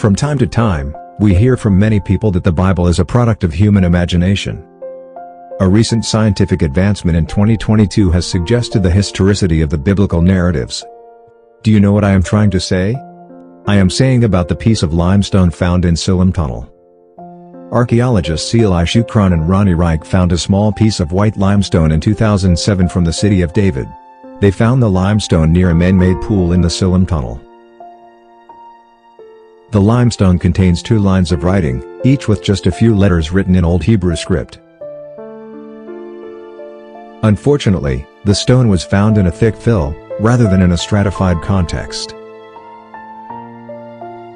From time to time, we hear from many people that the Bible is a product of human imagination. A recent scientific advancement in 2022 has suggested the historicity of the biblical narratives. Do you know what I am trying to say? I am saying about the piece of limestone found in Siloam Tunnel. Archaeologists Eli Shukron and Ronnie Reich found a small piece of white limestone in 2007 from the city of David. They found the limestone near a man-made pool in the Siloam Tunnel. The limestone contains 2 lines of writing, each with just a few letters written in Old Hebrew script. Unfortunately, the stone was found in a thick fill, rather than in a stratified context.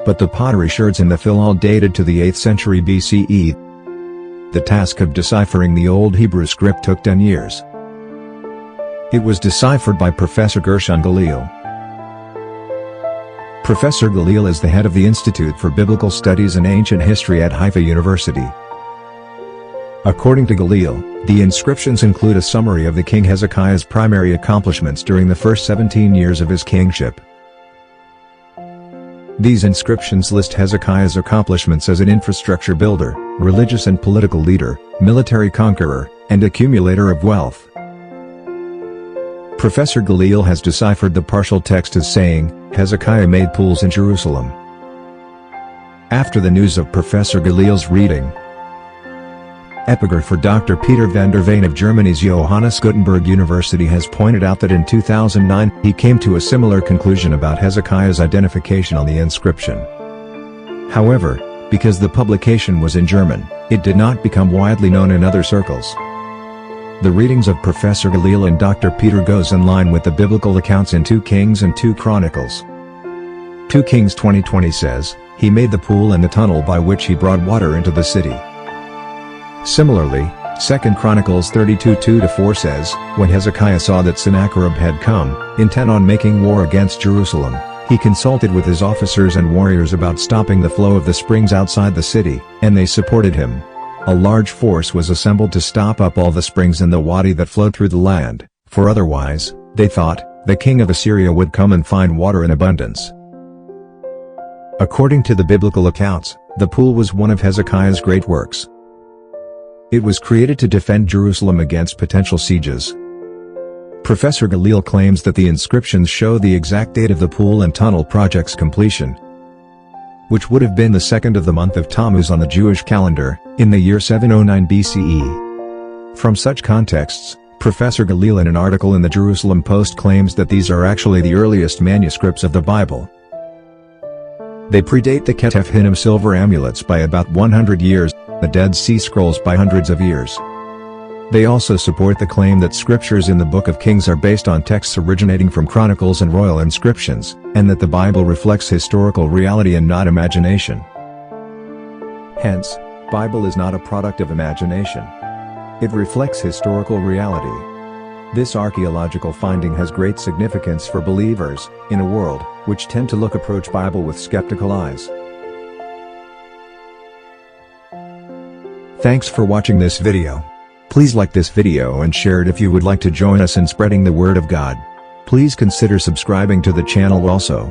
But the pottery sherds in the fill all dated to the 8th century BCE. The task of deciphering the Old Hebrew script took 10 years. It was deciphered by Professor Gershon Galil. Professor Galil is the head of the Institute for Biblical Studies and Ancient History at Haifa University. According to Galil, the inscriptions include a summary of the King Hezekiah's primary accomplishments during the first 17 years of his kingship. These inscriptions list Hezekiah's accomplishments as an infrastructure builder, religious and political leader, military conqueror, and accumulator of wealth. Professor Galil has deciphered the partial text as saying, Hezekiah made pools in Jerusalem. After the news of Professor Galil's reading, epigrapher Dr. Peter van der Veen of Germany's Johannes Gutenberg University has pointed out that in 2009 he came to a similar conclusion about Hezekiah's identification on the inscription. However, because the publication was in German, it did not become widely known in other circles. The readings of Professor Galil and Dr. Peter goes in line with the biblical accounts in 2 Kings and 2 Chronicles. 2 Kings 20:20 says, "He made the pool and the tunnel by which he brought water into the city." Similarly, 2 Chronicles 32:2-4 says, "When Hezekiah saw that Sennacherib had come, intent on making war against Jerusalem, he consulted with his officers and warriors about stopping the flow of the springs outside the city, and they supported him. A large force was assembled to stop up all the springs in the wadi that flowed through the land, for otherwise, they thought, the king of Assyria would come and find water in abundance." According to the biblical accounts, the pool was one of Hezekiah's great works. It was created to defend Jerusalem against potential sieges. Professor Galil claims that the inscriptions show the exact date of the pool and tunnel project's completion, which would have been the 2nd of the month of Tammuz on the Jewish calendar, in the year 709 BCE. From such contexts, Professor Galil in an article in the Jerusalem Post claims that these are actually the earliest manuscripts of the Bible. They predate the Ketef Hinnom silver amulets by about 100 years, the Dead Sea Scrolls by hundreds of years. They also support the claim that scriptures in the Book of Kings are based on texts originating from chronicles and royal inscriptions, and that the Bible reflects historical reality and not imagination. Hence, Bible is not a product of imagination. It reflects historical reality. This archaeological finding has great significance for believers, in a world, which tend to approach Bible with skeptical eyes. Thanks for watching this video. Please like this video and share it if you would like to join us in spreading the word of God. Please consider subscribing to the channel also.